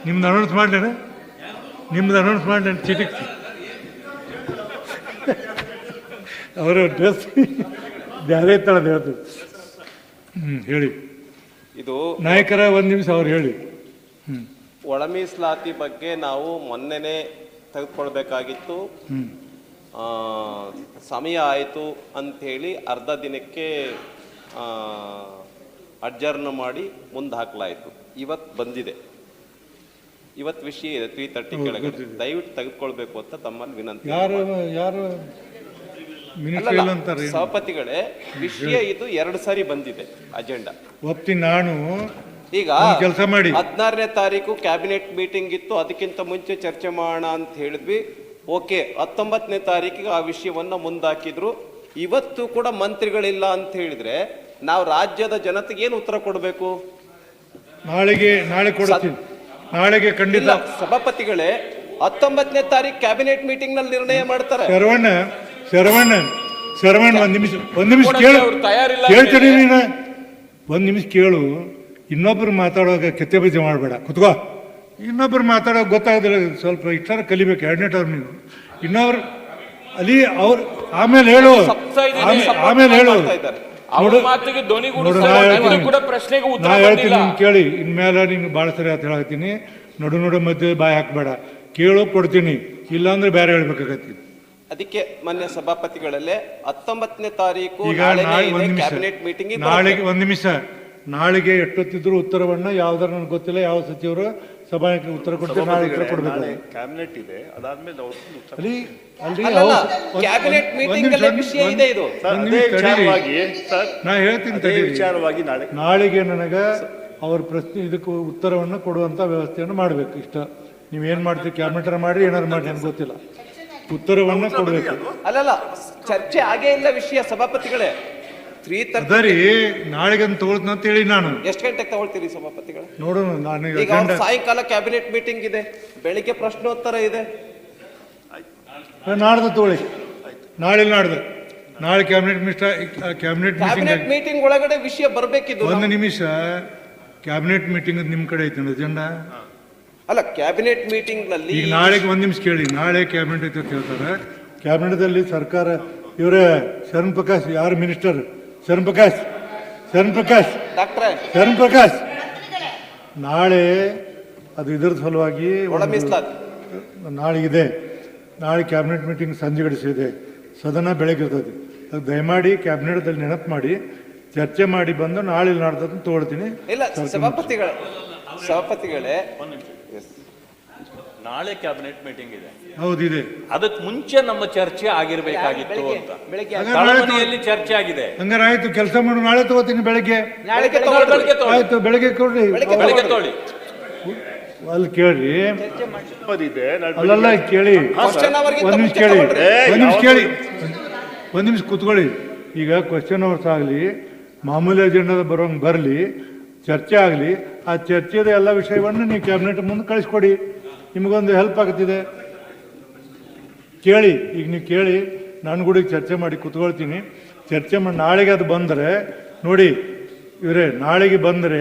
ನಿಮ್ದು ಅನೌನ್ಸ್ ಮಾಡಲೇನ, ನಿಮ್ದು ಅನೌನ್ಸ್ ಮಾಡಲೇನು ಚೀಟಿ ಅವರು ಡ್ರೆಸ್ ಬೇರೆ ಇರ್ತಾಳೆ ಹೇಳ್ತೀವಿ. ಹೇಳಿ. ಇದು ನಾಯಕರ ಒಂದು ನಿಮಿಷ ಅವ್ರು ಹೇಳಿ. ಒಳ ಮೀಸಲಾತಿ ಬಗ್ಗೆ ನಾವು ಮೊನ್ನೆನೇ ತೆಗೆದುಕೊಳ್ಬೇಕಾಗಿತ್ತು. ಸಮಯ ಆಯಿತು ಅಂಥೇಳಿ ಅರ್ಧ ದಿನಕ್ಕೆ ಅಡ್ಜರ್ನ್ ಮಾಡಿ ಮುಂದೆ ಹಾಕಲಾಯಿತು. ಇವತ್ತು ಬಂದಿದೆ, ಇವತ್ತು ವಿಷಯ ಇದೆ 3:30 ಕೆಳಗಡೆ. ದಯವಿಟ್ಟು ತೆಗೆದುಕೊಳ್ಬೇಕು ಅಂತ ತಮ್ಮಲ್ಲಿ ವಿನಂತಿ. ಯಾರು ಸಭಾಪತಿಗಳೇ, ವಿಷಯ ಇದು 2 ಸಾರಿ ಬಂದಿದೆ ಅಜೆಂಡಾ. ಒಪ್ತೀನಿ ನಾನು. ಈಗ ಕೆಲಸ ಮಾಡಿ 16ನೇ ತಾರೀಕು ಕ್ಯಾಬಿನೆಟ್ ಮೀಟಿಂಗ್ ಇತ್ತು, ಅದಕ್ಕಿಂತ ಮುಂಚೆ ಚರ್ಚೆ ಮಾಡೋಣ ಅಂತ ಹೇಳಿದ್ವಿ. ಓಕೆ, 19ನೇ ತಾರೀಕಿಗೆ ಆ ವಿಷಯವನ್ನ ಮುಂದಾಕಿದ್ರು. ಇವತ್ತು ಕೂಡ ಮಂತ್ರಿಗಳಿಲ್ಲ ಅಂತ ಹೇಳಿದ್ರೆ ನಾವು ರಾಜ್ಯದ ಜನತೆಗೆ ಏನು ಉತ್ತರ ಕೊಡಬೇಕು? ನಾಳೆ ಕೊಡ್ತೀನಿ, ನಾಳೆಗೆ ಖಂಡಿತ. ಸಭಾಪತಿಗಳೇ, 19ನೇ ತಾರೀಕು ಕ್ಯಾಬಿನೆಟ್ ಮೀಟಿಂಗ್ ನಲ್ಲಿ ನಿರ್ಣಯ ಮಾಡ್ತಾರೆ. ಶರವಣ ಒಂದ್ ನಿಮಿಷ ಕೇಳು, ಕೇಳ್ತೀನಿ ನೀನು. ಒಂದ್ ನಿಮಿಷ ಕೇಳು. ಇನ್ನೊಬ್ರು ಮಾತಾಡುವಾಗ ಕೆತ್ತೆ ಬೀಜ ಮಾಡಬೇಡ, ಕುತ್ಕೋ. ಇನ್ನೊಬ್ರು ಮಾತಾಡೋ ಗೊತ್ತಾಗದಿಲ್ಲ, ಸ್ವಲ್ಪ ಇಷ್ಟಾರ ಕಲಿಬೇಕು. 2ನೇ ಟರ್ಮ್ ನೀವು ಇನ್ನೊಬ್ರು ಅಲ್ಲಿ ಅವ್ರು ಆಮೇಲೆ ಹೇಳು, ಆಮೇಲೆ ಹೇಳು. ನಾ ಹೇಳ್ತೀನಿ, ನಿನ್ ಕೇಳಿ. ಇನ್ಮೇಲೆ ನಿಂಗೆ ಭಾಳ ಸರಿ ಅಂತ ಹೇಳತ್ತೀನಿ. ನಡು ಮಧ್ಯೆ ಬಾಯಿ ಹಾಕ್ಬೇಡ, ಕೇಳು ಕೊಡ್ತೀನಿ, ಇಲ್ಲಾಂದ್ರೆ ಬೇರೆ ಹೇಳ್ಬೇಕಾಗತ್ತಿ. ಅದಕ್ಕೆ ಮೊನ್ನೆ ಸಭಾಪತಿಗಳಲ್ಲೇ 19ನೇ ತಾರೀಕು ಕ್ಯಾಬಿನೆಟ್ ಮೀಟಿಂಗ್ ನಾಳೆಗೆ ಒಂದ್ ನಿಮಿಷ, ನಾಳೆಗೆ ಎಷ್ಟೊತ್ತಿದ್ರು ಉತ್ತರವನ್ನ ಯಾವ್ದಾರ ನನಗೆ ಗೊತ್ತಿಲ್ಲ, ಯಾವ ಸಚಿವರು ಸಭಾಕ್ಕೆ ಉತ್ತರ ಕೊಡ್ತಾರೆ, ನಾಳೆ ಉತ್ತರ ಕೊಡ್ಬೇಕು. ಕ್ಯಾಬಿನೆಟ್ ಇದೆ, ಅದಾದ್ಮೇಲೆ ಕ್ಯಾಬಿನೆಟ್ ಮೀಟಿಂಗ್ ವಿಷಯ ಇದೆ ಇದು. ನಾ ಹೇಳ್ತೀನಿ, ನಾಳೆಗೆ ನನಗ ಅವ್ರ ಪ್ರಶ್ನೆ ಇದಕ್ಕೆ ಉತ್ತರವನ್ನ ಕೊಡುವಂತ ವ್ಯವಸ್ಥೆಯನ್ನು ಮಾಡ್ಬೇಕು. ಇಷ್ಟ ನೀವೇನ್ ಮಾಡ್ತೀವಿ, ಕ್ಯಾಬಿನೆಟ್ ಮಾಡಿ ಏನಾರು ಮಾಡಿ ನನಗೆ ಗೊತ್ತಿಲ್ಲ, ಉತ್ತರವನ್ನ ಕೊಡ್ಬೇಕು. ಅಲ್ಲಲ್ಲ, ಚರ್ಚೆ ಆಗೇ ಇಲ್ಲ ವಿಷಯ. ಸಭಾಪತಿಗಳೇ, 3:30 ನಾಳೆಗಂತ ತಗೊಳ್ತೀನಿ ಅಂತ ಹೇಳಿ ನಾನು. ಎಷ್ಟು ಗಂಟೆಗೆ ತಗೊಳ್ತೀರಿ ಸಭಾಪತಿಗಳೇ? ನೋಡೋಣ. ನಾನು ಈಗ ಸಾಯಂಕಾಲ ಕ್ಯಾಬಿನೆಟ್ ಮೀಟಿಂಗ್ ಇದೆ, ಬೆಳಿಗ್ಗೆ ಪ್ರಶ್ನೋತ್ತರ ಇದೆ. ನಾಡ್ದು ತಗೊಳ್ಳಿ, ನಾಳೆ ಕ್ಯಾಬಿನೆಟ್ ಮೀಟಿಂಗ್ ಒಳಗಡೆ ವಿಷಯ ಬರಬೇಕಿದ್ದು. ಒಂದು ನಿಮಿಷ, ಕ್ಯಾಬಿನೆಟ್ ಮೀಟಿಂಗ್ ನಿಮ್ ಕಡೆ ಐತೆ ಅಜೆಂಡಾ? ಅಲ್ಲ, ಕ್ಯಾಬಿನೆಟ್ ಮೀಟಿಂಗ್ ನಲ್ಲಿ ಈಗ ನಾಳೆಗೆ ಒಂದ್ ನಿಮಿಷ ಕೇಳಿ. ನಾಳೆ ಕ್ಯಾಬಿನೆಟ್ ಐತೆ ಅಂತ ಹೇಳ್ತಾರೆ. ಕ್ಯಾಬಿನೆಟ್ದಲ್ಲಿ ಸರ್ಕಾರ ಇವರೇ ಶರಣ್ ಪ್ರಕಾಶ್, ಯಾರು ಮಿನಿಸ್ಟರ್? ಶರಣ್ ಪ್ರಕಾಶ್ ನಾಳೆ ಅದು ಇದರ ಸಲುವಾಗಿ ನಾಳೆಗಿದೆ. ನಾಳೆ ಕ್ಯಾಬಿನೆಟ್ ಮೀಟಿಂಗ್ ಸಂಜೆಗಡಿಸಿದೆ, ಸದನ ಬೆಳಗ್ಗೆ ಇರ್ತದೆ. ಅದು ದಯಮಾಡಿ ಕ್ಯಾಬಿನೆಟ್ದಲ್ಲಿ ನೆನಪು ಮಾಡಿ ಚರ್ಚೆ ಮಾಡಿ ಬಂದು ನಾಳೆ ನಾಡ್ದು ತಗೊಳ್ತೀನಿ. ಇಲ್ಲ ಸಭಾಪತಿಗಳೇ, ನಾಳೆ ಕ್ಯಾಬಿನೆಟ್ ಮೀಟಿಂಗ್ ಇದೆ. ಹೌದಿದೆ. ಅದಕ್ಕೆ ಮುಂಚೆ ನಮ್ಮ ಚರ್ಚೆ ಆಗಿರ್ಬೇಕಾಗಿತ್ತು ಅಂತ ಬೆಳಗ್ಗೆ ಚರ್ಚೆ ಆಗಿದೆ. ಹಂಗಾರೆ ಆಯ್ತು, ಕೆಲಸ ಮಾಡಿ ನಾಳೆ ತಗೋತೀನಿ. ಬೆಳಗ್ಗೆ ಆಯ್ತು, ಬೆಳಗ್ಗೆ ಕೊಡ್ರಿ. ಅಲ್ಲಿ ಕೇಳ್ರಿ, ಅಲ್ಲೆಲ್ಲ ಕೇಳಿ. ಒಂದ್ ನಿಮಿಷ ಕೂತ್ಕೊಳ್ಳಿ. ಈಗ ಕ್ವಶನ್ ಅವರ್ಸ್ ಆಗಲಿ, ಮಾಮೂಲಿ ಅಜೆಂಡಾದ ಬರೋಂಗ್ ಬರಲಿ, ಚರ್ಚೆ ಆಗಲಿ. ಆ ಚರ್ಚೆದ ಎಲ್ಲ ವಿಷಯವನ್ನು ನೀವು ಕ್ಯಾಬಿನೆಟ್ ಮುಂದೆ ಕಳಿಸ್ಕೊಡಿ, ನಿಮಗೊಂದು ಹೆಲ್ಪ್ ಆಗುತ್ತಿದೆ. ಕೇಳಿ, ಈಗ ನೀವು ಕೇಳಿ, ನಾನು ಕೂಡ ಚರ್ಚೆ ಮಾಡಿ ಕೂತ್ಕೊಳ್ತೀನಿ. ಚರ್ಚೆ ಮಾಡಿ ನಾಳೆಗೆ ಅದು ಬಂದರೆ ನೋಡಿ ಇವರೇ, ನಾಳೆಗೆ ಬಂದರೆ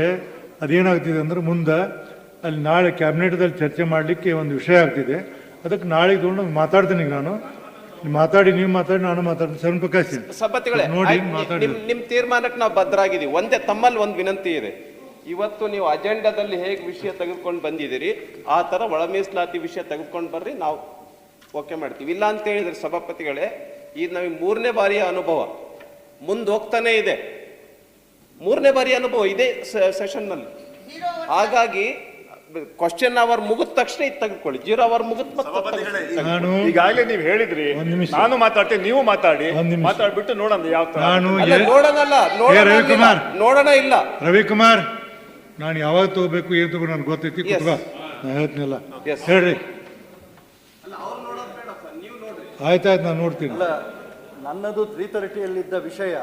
ಅದೇನಾಗ್ತಿದೆ ಅಂದ್ರೆ ಮುಂದೆ ಅಲ್ಲಿ ನಾಳೆ ಕ್ಯಾಬಿನೆಟ್ದಲ್ಲಿ ಚರ್ಚೆ ಮಾಡಲಿಕ್ಕೆ ಒಂದು ವಿಷಯ ಆಗ್ತಿದೆ. ಅದಕ್ಕೆ ನಾಳೆಗೆ ತೊಗೊಂಡು ಮಾತಾಡ್ತೀನಿ. ಈಗ ನಾನು ನೀವು ಮಾತಾಡಿ, ನಾನು ಮಾತಾಡ್ತೀನಿ. ಶರಣ್ ಪ್ರಕಾಶ್ ನೋಡಿ, ನಿಮ್ಮ ತೀರ್ಮಾನಕ್ಕೆ ನಾವು ಬದ್ಧರಾಗಿದ್ದೀವಿ. ಒಂದೇ ತಮ್ಮಲ್ಲಿ ಒಂದು ವಿನಂತಿ ಇದೆ. ಇವತ್ತು ನೀವು ಅಜೆಂಡಾದಲ್ಲಿ ಹೇಗೆ ವಿಷಯ ತೆಗೆದುಕೊಂಡು ಬಂದಿದ್ದೀರಿ, ಆ ಥರ ಒಳ ಮೀಸಲಾತಿ ವಿಷಯ ತೆಗೆದುಕೊಂಡು ಬರ್ರಿ, ನಾವು ಓಕೆ ಮಾಡ್ತೀವಿ. ಇಲ್ಲ ಅಂತ ಹೇಳಿದ್ರೆ ಸಭಾಪತಿಗಳೇ, ಇದು ನಮಗೆ 3ನೇ ಬಾರಿಯ ಅನುಭವ, ಮುಂದೆ ಹೋಗ್ತಾನೆ ಇದೆ. 3ನೇ ಬಾರಿಯ ಅನುಭವ ಇದೇ ಸೆಷನ್ನಲ್ಲಿ. ಹಾಗಾಗಿ ಕ್ವಶನ್ ಅವರ್ ಮುಗಿದ ತಕ್ಷಣ ಇದು ತೆಗೆದುಕೊಳ್ಳಿ. 0 ಅವರ್ ಮುಗಿದ ಈಗಾಗಲೇ ನೀವು ಹೇಳಿದ್ರಿ, ನಾನು ಮಾತಾಡ್ತೇನೆ, ನೀವು ಮಾತಾಡ್ಬಿಟ್ಟು ನೋಡೋಣ ಯಾವ ತರ. ನೋಡೋಣ ಇಲ್ಲ ರವಿಕುಮಾರ್, ನಾನು ಯಾವಾಗ ತಗೋಬೇಕು ಏನು ತಗೋ ನನ್ಗೆ ಗೊತ್ತೈತಿ. ಕುತ್ಕೋ, ನಾನು ಹೇಳ್ತೀನಲ್ಲ, ಹೇಳ್ರಿ. ಆಯ್ತಾಯ್ತು, ನಾನು ನೋಡ್ತೀನಿ. ನನ್ನದು 3:30ಯಲ್ಲಿದ್ದ ವಿಷಯ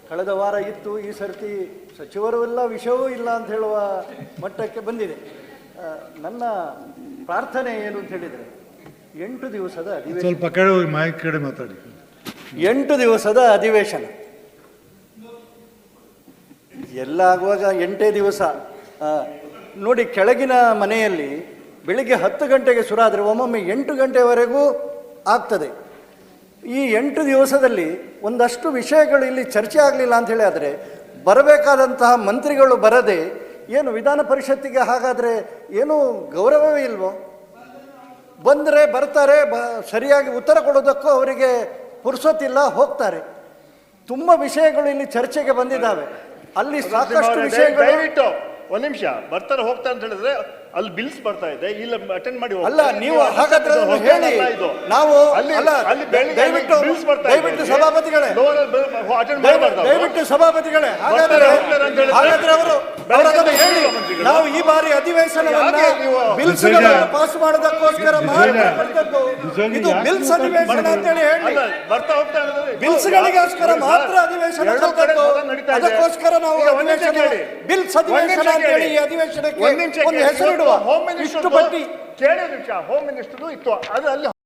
ಕಳೆದ ವಾರ ಇತ್ತು. ಈ ಸರ್ತಿ ಸಚಿವರು ಇಲ್ಲ, ವಿಷಯವೂ ಇಲ್ಲ ಅಂತ ಹೇಳುವ ಮಟ್ಟಕ್ಕೆ ಬಂದಿದೆ. ನನ್ನ ಪ್ರಾರ್ಥನೆ ಏನು ಅಂತ ಹೇಳಿದರೆ, 8 ದಿವಸದ ಅಧಿವೇಶನ, ಸ್ವಲ್ಪ ಕಡೆ ಹೋಗಿ ಮಾಹಿತಿ ಕಡೆ ಮಾತಾಡಿ. 8 ದಿವಸದ ಅಧಿವೇಶನ ಎಲ್ಲ ಆಗುವಾಗ 8 ದಿವಸ ನೋಡಿ, ಕೆಳಗಿನ ಮನೆಯಲ್ಲಿ ಬೆಳಿಗ್ಗೆ 10 ಗಂಟೆಗೆ ಶುರುವಾದರೆ ಒಮ್ಮೊಮ್ಮೆ 8 ಗಂಟೆವರೆಗೂ ಆಗ್ತದೆ. ಈ 8 ದಿವಸದಲ್ಲಿ ಒಂದಷ್ಟು ವಿಷಯಗಳು ಇಲ್ಲಿ ಚರ್ಚೆ ಆಗಲಿಲ್ಲ ಅಂಥೇಳಿ ಆದರೆ ಬರಬೇಕಾದಂತಹ ಮಂತ್ರಿಗಳು ಬರದೆ ಏನು ವಿಧಾನ ಪರಿಷತ್ತಿಗೆ ಹಾಗಾದರೆ ಏನೂ ಗೌರವವೇ ಇಲ್ವೋ? ಬಂದರೆ ಬರ್ತಾರೆ, ಸರಿಯಾಗಿ ಉತ್ತರ ಕೊಡೋದಕ್ಕೂ ಅವರಿಗೆ ಪುರ್ಸೊತ್ತಿಲ್ಲ, ಹೋಗ್ತಾರೆ. ತುಂಬ ವಿಷಯಗಳು ಇಲ್ಲಿ ಚರ್ಚೆಗೆ ಬಂದಿದ್ದಾವೆ. ಅಲ್ಲಿ ಸಾಕಷ್ಟು ವಿಷಯಗಳು. ದಯವಿಟ್ಟು ಒಂದ್ ನಿಮಿಷ, ಬರ್ತಾರೆ ಹೋಗ್ತಾರೆ ಅಂತ ಹೇಳಿದ್ರೆ ಅಲ್ಲಿ ಬಿಲ್ಸ್ ಬರ್ತಾ ಇದೆ, ಇಲ್ಲಿ ಅಟೆಂಡ್ ಮಾಡಿ ಹೋಗ್ತಾರೆ. ಅಲ್ಲ, ನೀವು ಹಾಗಾದ್ರೆ ಅದನ್ನು ಹೇಳಿ. ನಾವು ದಯವಿಟ್ಟು ಸಭಾಪತಿಗಳೇ, ದಯವಿಟ್ಟು ಸಭಾಪತಿಗಳೇ, ಹಾಗಾದ್ರೆ ಅವರು ಅದನ್ನು ಹೇಳಿ. ನಾವು ಈ ಬಾರಿ ಅಧಿವೇಶನವನ್ನ ಬಿಲ್ಸ್ ಪಾಸ್ ಮಾಡೋದಕ್ಕೋಸ್ಕರ ಮಾಡಿರ್ತಕ್ಕಂಥದ್ದು. ಇದು ಬಿಲ್ಸ್ ಅಧಿವೇಶನ ಅಂತೇಳಿ ಹೇಳಿ. ಬಿಲ್ಸ್ಗಳಿಗೋಸ್ಕರ ಮಾತ್ರ ಅಧಿವೇಶನ ಕರೆದದ್ದು. ಅದಕ್ಕೋಸ್ಕರ ನಾವು ಬಿಲ್ಸ್ ಅಧಿವೇಶನ ಅಂತೇಳಿ ಈ ಅಧಿವೇಶನಕ್ಕೆ ಒಂದು ಹೆಸರಿಡುವ. ಹೋಮ್ ಮಿನಿಸ್ಟರ್ ಕೇಳಿ ನಿಮಿಷ, ಹೋಮ್ ಮಿನಿಸ್ಟರ್ ಇತ್ತು ಅದು ಅಲ್ಲಿ